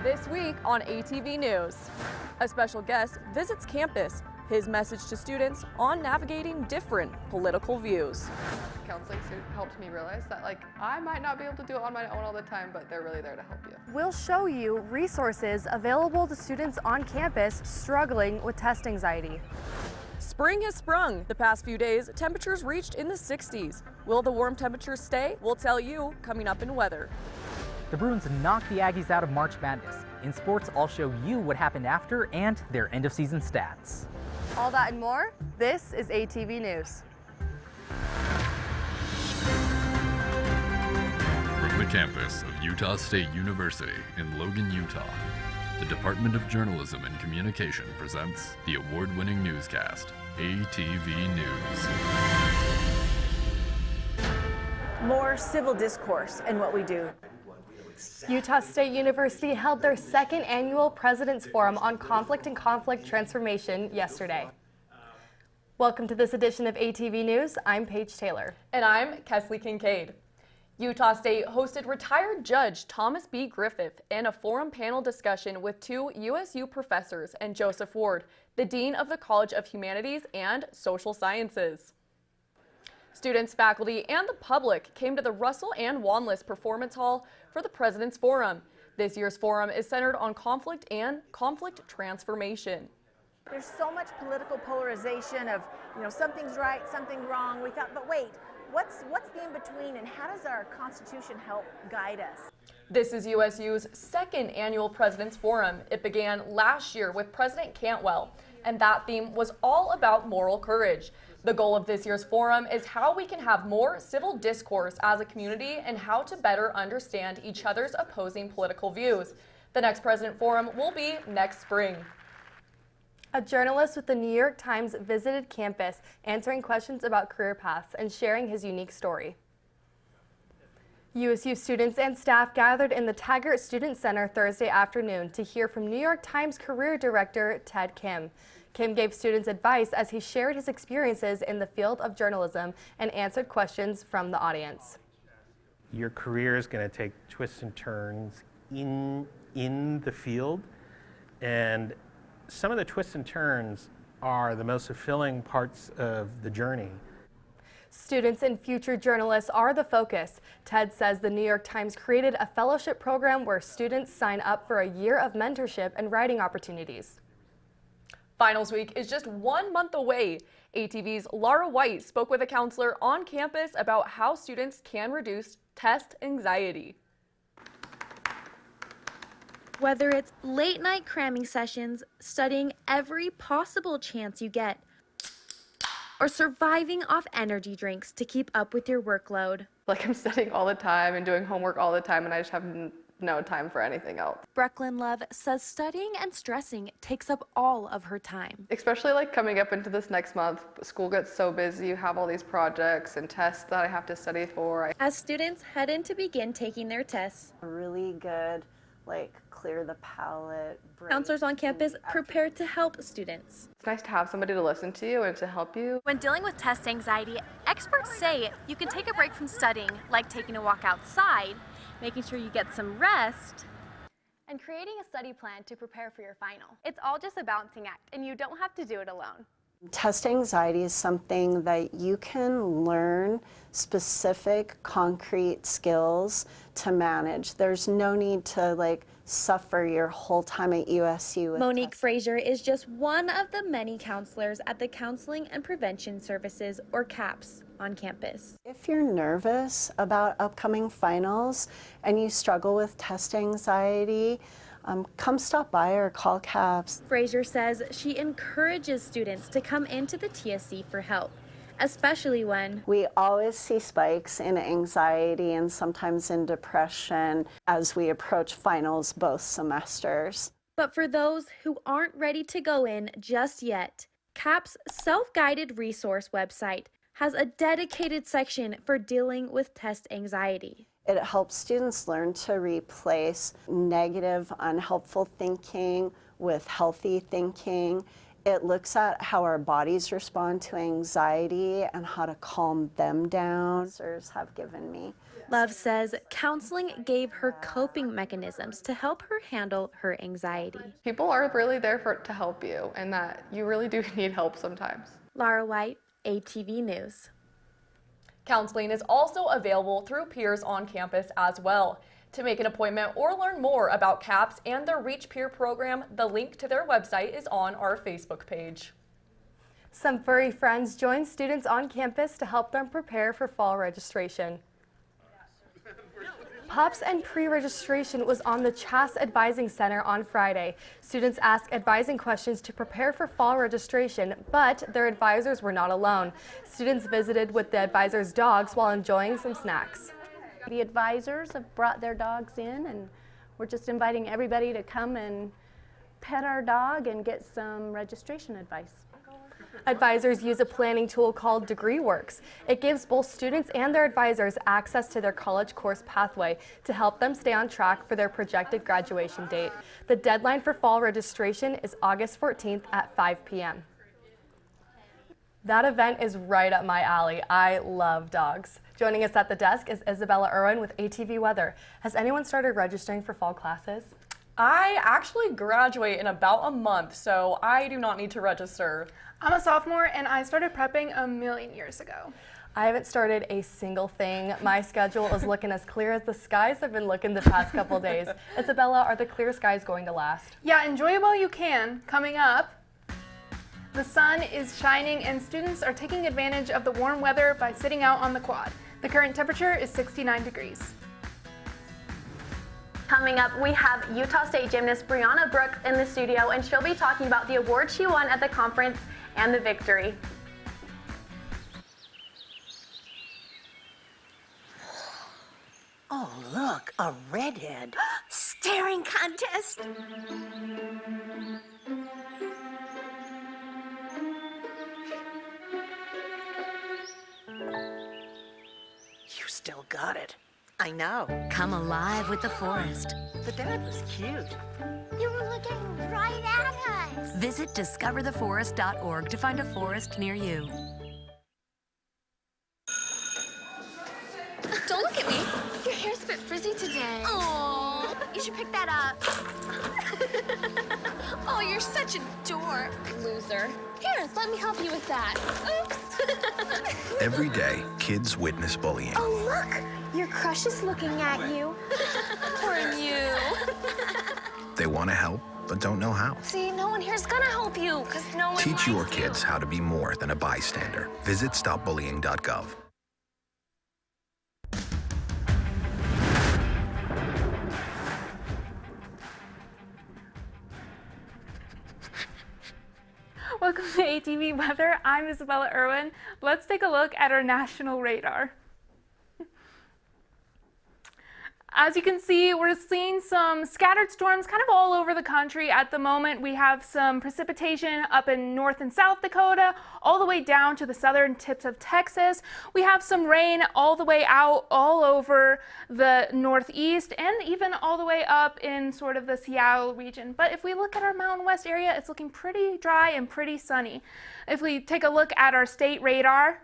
This week on ATV News, a special guest visits campus. His message to students on navigating different political views. Counseling helped me realize that I might not be able to do it on my own all the time, but they're really there to help you. We'll show you resources available to students on campus struggling with test anxiety. Spring has sprung. The past few days, temperatures reached in the 60s. Will the warm temperatures stay? We'll tell you coming up in weather. The Bruins knocked the Aggies out of March Madness. In sports, I'll show you what happened after and their end-of-season stats. All that and more, this is ATV News. From the campus of Utah State University in Logan, Utah, the Department of Journalism and Communication presents the award-winning newscast, ATV News. More civil discourse in what we do. Utah State University held their second annual President's Forum on Conflict and Conflict Transformation yesterday. Welcome to this edition of ATV News. I'm Paige Taylor. And I'm Kesley Kincaid. Utah State hosted retired Judge Thomas B. Griffith in a forum panel discussion with two USU professors and Joseph Ward, the Dean of the College of Humanities and Social Sciences. Students, faculty, and the public came to the Russell Ann Wanless Performance Hall for the President's Forum. This year's forum is centered on conflict and conflict transformation. There's so much political polarization of, something's right, something wrong. We thought, but wait, what's the in-between, and how does our Constitution help guide us? This is USU's second annual President's Forum. It began last year with President Cantwell, and that theme was all about moral courage. The goal of this year's forum is how we can have more civil discourse as a community and how to better understand each other's opposing political views. The next President Forum will be next spring. A journalist with the New York Times visited campus, answering questions about career paths and sharing his unique story. USU students and staff gathered in the Taggart Student Center Thursday afternoon to hear from New York Times career director Ted Kim. Kim gave students advice as he shared his experiences in the field of journalism and answered questions from the audience. Your career is going to take twists and turns in the field, and some of the twists and turns are the most fulfilling parts of the journey. Students and future journalists are the focus. Ted says the New York Times created a fellowship program where students sign up for a year of mentorship and writing opportunities. Finals week is just 1 month away. ATV's Laura White spoke with a counselor on campus about how students can reduce test anxiety. Whether it's late night cramming sessions, studying every possible chance you get, or surviving off energy drinks to keep up with your workload. I'm studying all the time and doing homework all the time, and I just have no time for anything else. Brooklyn Love says studying and stressing takes up all of her time. Especially coming up into this next month, school gets so busy, you have all these projects and tests that I have to study for. As students head in to begin taking their tests, really good, clear the palate. Counselors on campus prepare to help students. It's nice to have somebody to listen to you and to help you. When dealing with test anxiety, experts say you can take a break from studying, like taking a walk outside, making sure you get some rest, and creating a study plan to prepare for your final. It's all just a balancing act, and you don't have to do it alone. Test anxiety is something that you can learn specific, concrete skills to manage. There's no need to suffer your whole time at USU. Monique Frazier is just one of the many counselors at the Counseling and Prevention Services, or CAPS, on campus. If you're nervous about upcoming finals and you struggle with test anxiety, come stop by or call CAPS. Frazier says she encourages students to come into the TSC for help, especially when we always see spikes in anxiety and sometimes in depression as we approach finals both semesters. But for those who aren't ready to go in just yet, CAPS' self-guided resource website has a dedicated section for dealing with test anxiety. It helps students learn to replace negative, unhelpful thinking with healthy thinking. It looks at how our bodies respond to anxiety and how to calm them down. Professors have given me Love says counseling gave her coping mechanisms to help her handle her anxiety. People are really there to help you, and that you really do need help sometimes. Laura White, ATV News. Counseling is also available through peers on campus as well. To make an appointment or learn more about CAPS and their Reach Peer program, the link to their website is on our Facebook page. Some furry friends joined students on campus to help them prepare for fall registration. PUPS and pre-registration was on the CHAS Advising Center on Friday. Students asked advising questions to prepare for fall registration, but their advisors were not alone. Students visited with the advisors' dogs while enjoying some snacks. The advisors have brought their dogs in, and we're just inviting everybody to come and pet our dog and get some registration advice. Advisors use a planning tool called DegreeWorks. It gives both students and their advisors access to their college course pathway to help them stay on track for their projected graduation date. The deadline for fall registration is August 14th at 5 p.m. That event is right up my alley. I love dogs. Joining us at the desk is Isabella Irwin with ATV Weather. Has anyone started registering for fall classes? I actually graduate in about a month, so I do not need to register. I'm a sophomore and I started prepping a million years ago. I haven't started a single thing. My schedule is looking as clear as the skies have been looking the past couple days. Isabella, are the clear skies going to last? Yeah, enjoy it while you can. Coming up, the sun is shining and students are taking advantage of the warm weather by sitting out on the quad. The current temperature is 69 degrees. Coming up, we have Utah State gymnast Brianna Brooks in the studio, and she'll be talking about the award she won at the conference and the victory. Oh, look, a redhead. Staring contest. You still got it. I know. Come alive with the forest. The dad was cute. They were looking right at us. Visit discovertheforest.org to find a forest near you. Don't look at me. Your hair's a bit frizzy today. Oh, you should pick that up. Oh, you're such a dork. Loser. Here, let me help you with that. Oops. Every day, kids witness bullying. Oh, look. Your crush is looking at you. Or you. They want to help, but don't know how. See, no one here's gonna help you, because no one Teach your likes you. kids how to be more than a bystander. Visit stopbullying.gov. Welcome to ATV Weather. I'm Isabella Irwin. Let's take a look at our national radar. As you can see, we're seeing some scattered storms kind of all over the country at the moment. We have some precipitation up in North and South Dakota, all the way down to the southern tips of Texas. We have some rain all the way out all over the Northeast and even all the way up in sort of the Seattle region. But if we look at our Mountain West area, it's looking pretty dry and pretty sunny. If we take a look at our state radar,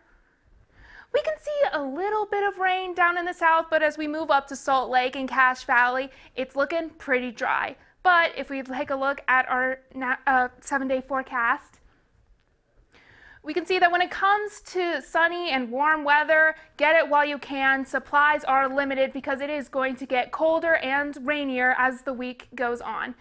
we can see a little bit of rain down in the south, but as we move up to Salt Lake and Cache Valley, it's looking pretty dry. But if we take a look at our 7-day forecast, we can see that when it comes to sunny and warm weather, get it while you can. Supplies are limited because it is going to get colder and rainier as the week goes on.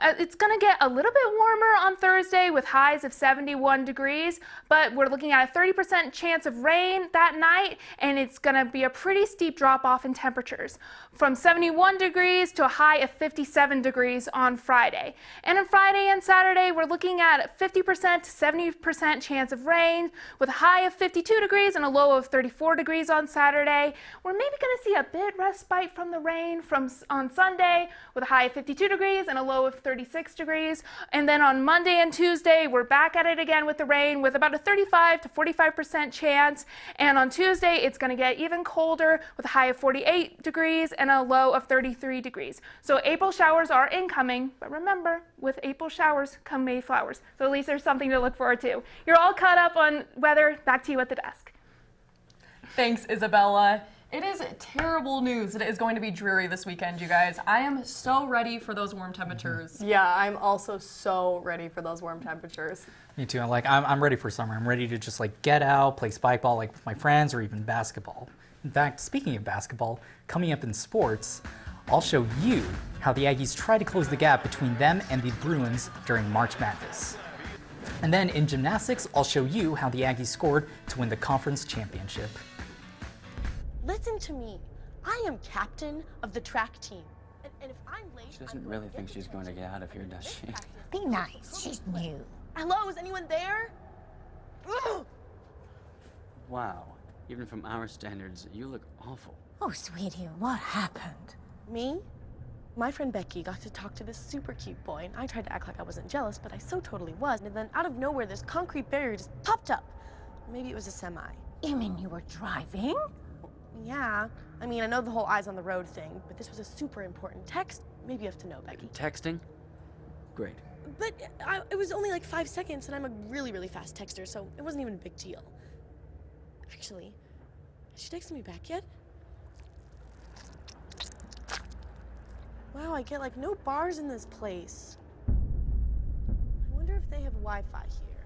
It's going to get a little bit warmer on Thursday with highs of 71 degrees, but we're looking at a 30% chance of rain that night, and it's going to be a pretty steep drop off in temperatures from 71 degrees to a high of 57 degrees on Friday. And on Friday and Saturday, we're looking at 50% to 70% chance of rain with a high of 52 degrees and a low of 34 degrees on Saturday. We're maybe going to see a bit respite from the rain on Sunday with a high of 52 degrees and a low of 36 degrees. And then on Monday and Tuesday, we're back at it again with the rain with about a 35 to 45% chance. And on Tuesday, it's going to get even colder with a high of 48 degrees and a low of 33 degrees. So April showers are incoming, but remember, with April showers come May flowers. So at least there's something to look forward to. You're all caught up on weather. Back to you at the desk. Thanks, Isabella. It is terrible news that it is going to be dreary this weekend, you guys. I am so ready for those warm temperatures. Yeah, I'm also so ready for those warm temperatures. Me too. I'm ready for summer. I'm ready to just get out, play spike ball with my friends, or even basketball. In fact, speaking of basketball, coming up in sports, I'll show you how the Aggies try to close the gap between them and the Bruins during March Madness. And then in gymnastics, I'll show you how the Aggies scored to win the conference championship. Listen to me. I am captain of the track team. And if I'm late, She doesn't really think she's going to get out of here, does she? be nice. She's new. Hello, is anyone there? Ugh! Wow. Even from our standards, you look awful. Oh, sweetie, what happened? Me? My friend Becky got to talk to this super cute boy, and I tried to act like I wasn't jealous, but I so totally was. And then out of nowhere, this concrete barrier just popped up. Maybe it was a semi. You mean you were driving? Yeah. I mean, I know the whole eyes on the road thing, but this was a super important text. Maybe you have to know, Becky. Texting? Great. But it was only like 5 seconds, and I'm a really, really fast texter, so it wasn't even a big deal. Actually, has she texted me back yet? Wow, I get no bars in this place. I wonder if they have Wi-Fi here.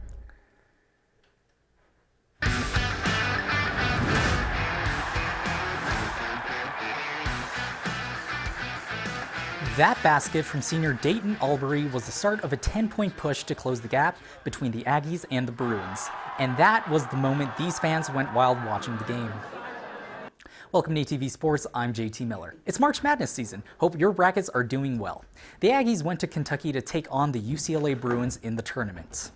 That basket from senior Dayton Albury was the start of a 10-point push to close the gap between the Aggies and the Bruins. And that was the moment these fans went wild watching the game. Welcome to ATV Sports, I'm JT Miller. It's March Madness season. Hope your brackets are doing well. The Aggies went to Kentucky to take on the UCLA Bruins in the tournament.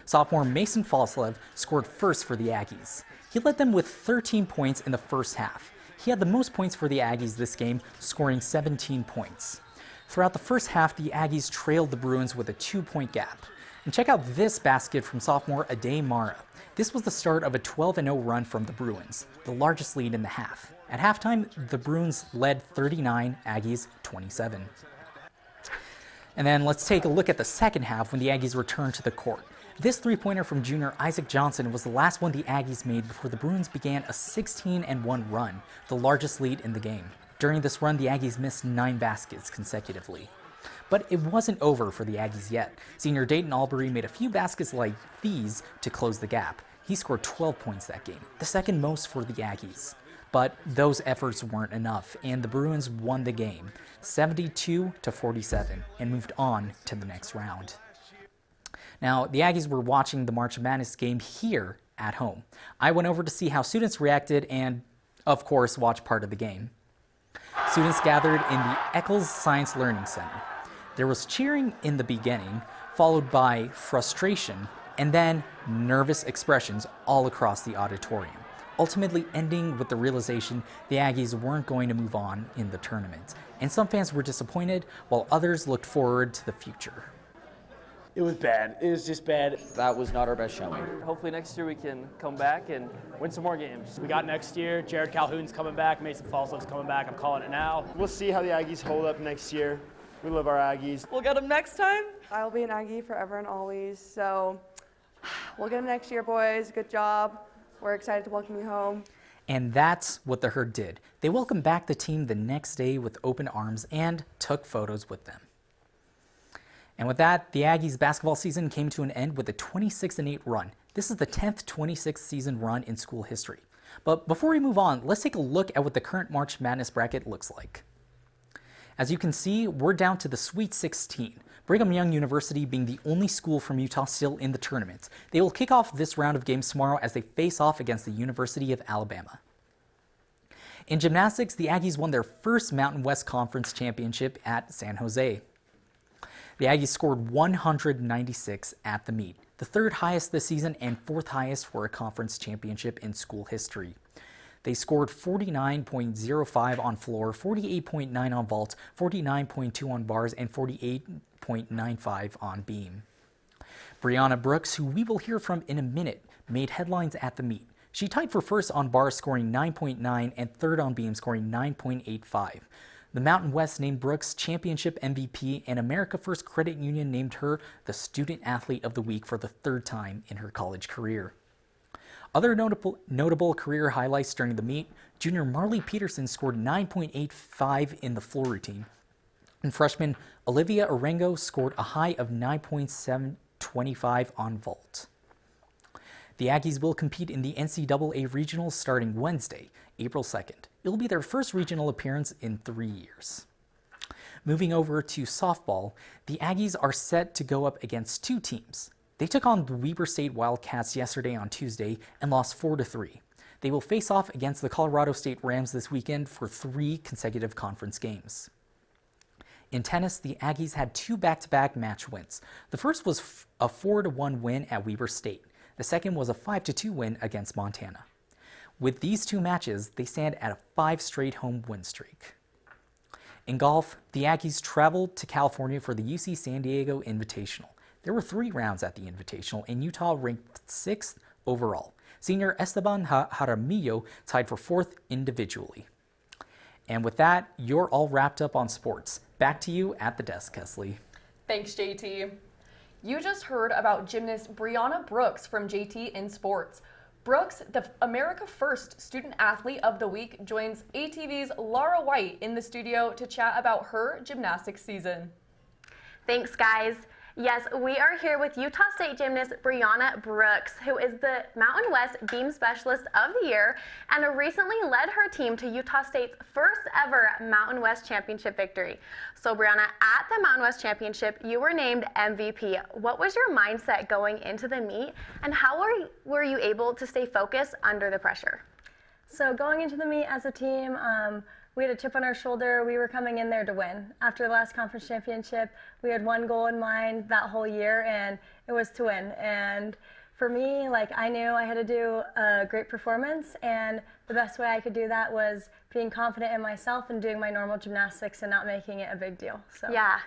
Sophomore Mason Falslev scored first for the Aggies. He led them with 13 points in the first half. He had the most points for the Aggies this game, scoring 17 points. Throughout the first half, the Aggies trailed the Bruins with a 2-point gap. And check out this basket from sophomore Ade Mara. This was the start of a 12-0 run from the Bruins, the largest lead in the half. At halftime, the Bruins led 39, Aggies 27. And then let's take a look at the second half when the Aggies returned to the court. This three-pointer from junior Isaac Johnson was the last one the Aggies made before the Bruins began a 16-1 run, the largest lead in the game. During this run, the Aggies missed 9 baskets consecutively. But it wasn't over for the Aggies yet. Senior Dayton Albury made a few baskets like these to close the gap. He scored 12 points that game, the second most for the Aggies. But those efforts weren't enough, and the Bruins won the game, 72-47, and moved on to the next round. Now, the Aggies were watching the March Madness game here at home. I went over to see how students reacted and, of course, watch part of the game. Students gathered in the Eccles Science Learning Center. There was cheering in the beginning, followed by frustration, and then nervous expressions all across the auditorium, ultimately ending with the realization the Aggies weren't going to move on in the tournament. And some fans were disappointed, while others looked forward to the future. It was bad. It was just bad. That was not our best showing. Hopefully next year we can come back and win some more games. We got next year. Jared Calhoun's coming back. Mason Falslev's coming back. I'm calling it now. We'll see how the Aggies hold up next year. We love our Aggies. We'll get them next time. I'll be an Aggie forever and always. So we'll get them next year, boys. Good job. We're excited to welcome you home. And that's what the Herd did. They welcomed back the team the next day with open arms and took photos with them. And with that, the Aggies basketball season came to an end with a 26-8 run. This is the 10th 26th season run in school history. But before we move on, let's take a look at what the current March Madness bracket looks like. As you can see, we're down to the Sweet 16. Brigham Young University being the only school from Utah still in the tournament. They will kick off this round of games tomorrow as they face off against the University of Alabama. In gymnastics, the Aggies won their first Mountain West Conference championship at San Jose. The Aggies scored 196 at the meet, the third highest this season and fourth highest for a conference championship in school history. They scored 49.05 on floor, 48.9 on vault, 49.2 on bars, and 48.95 on beam. Brianna Brooks, who we will hear from in a minute, made headlines at the meet. She tied for first on bars, scoring 9.9, and third on beam, scoring 9.85. The Mountain West named Brooks Championship MVP, and America First Credit Union named her the Student Athlete of the Week for the third time in her college career. Other notable career highlights during the meet, Junior Marley Peterson scored 9.85 in the floor routine. And freshman Olivia Orengo scored a high of 9.725 on vault. The Aggies will compete in the NCAA Regionals starting Wednesday, April 2nd. It will be their first regional appearance in 3 years. Moving over to softball, the Aggies are set to go up against 2 teams. They took on the Weber State Wildcats yesterday on Tuesday and lost 4-3. They will face off against the Colorado State Rams this weekend for 3 consecutive conference games. In tennis, the Aggies had 2 back-to-back match wins. The first was a 4-1 win at Weber State. The second was a 5-2 win against Montana. With these 2 matches, they stand at a 5 straight home win streak. In golf, the Aggies traveled to California for the UC San Diego Invitational. There were 3 rounds at the Invitational, and Utah ranked 6th overall. Senior Esteban Jaramillo tied for 4th individually. And with that, you're all wrapped up on sports. Back to you at the desk, Kesley. Thanks, JT. You just heard about gymnast Brianna Brooks from JT in Sports. Brooks, the America First Student Athlete of the Week, joins ATV's Laura White in the studio to chat about her gymnastics season. Thanks, guys. Yes, we are here with Utah State gymnast Brianna Brooks, who is the Mountain West Beam Specialist of the Year and recently led her team to Utah State's first ever Mountain West Championship victory. So Brianna, at the Mountain West Championship, you were named MVP. What was your mindset going into the meet, and how were you able to stay focused under the pressure? So going into the meet as a team, we had a chip on our shoulder. We were coming in there to win. After the last conference championship, we had one goal in mind that whole year, and it was to win. And for me, I knew I had to do a great performance, and the best way I could do that was being confident in myself and doing my normal gymnastics and not making it a big deal. Yeah.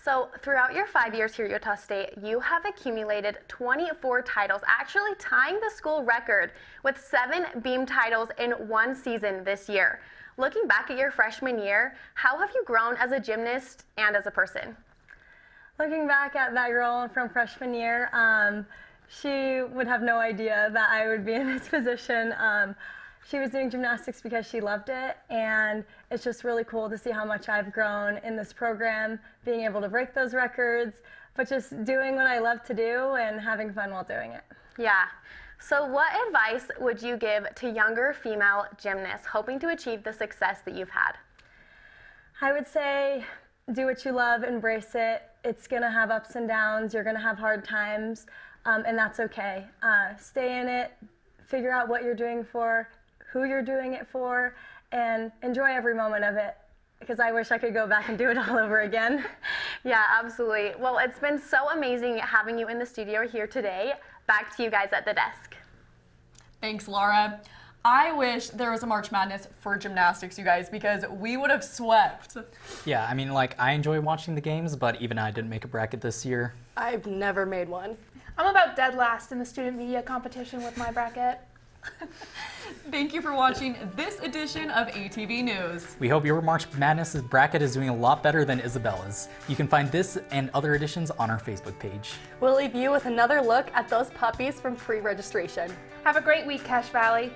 So throughout your 5 years here at Utah State, you have accumulated 24 titles, actually tying the school record with 7 beam titles in one season this year. Looking back at your freshman year, how have you grown as a gymnast and as a person? Looking back at that girl from freshman year, she would have no idea that I would be in this position. She was doing gymnastics because she loved it, and it's just really cool to see how much I've grown in this program, being able to break those records, but just doing what I love to do and having fun while doing it. Yeah. So what advice would you give to younger female gymnasts hoping to achieve the success that you've had? I would say do what you love, embrace it. It's going to have ups and downs. You're going to have hard times, and that's okay. Stay in it, figure out what you're doing for, who you're doing it for, and enjoy every moment of it, because I wish I could go back and do it all over again. Yeah, absolutely. Well, it's been so amazing having you in the studio here today. Back to you guys at the desk. Thanks, Laura. I wish there was a March Madness for gymnastics, you guys, because we would have swept. Yeah, I mean, I enjoy watching the games, but even I didn't make a bracket this year. I've never made one. I'm about dead last in the student media competition with my bracket. Thank you for watching this edition of ATV News. We hope your March Madness bracket is doing a lot better than Isabella's. You can find this and other editions on our Facebook page. We'll leave you with another look at those puppies from pre-registration. Have a great week, Cache Valley.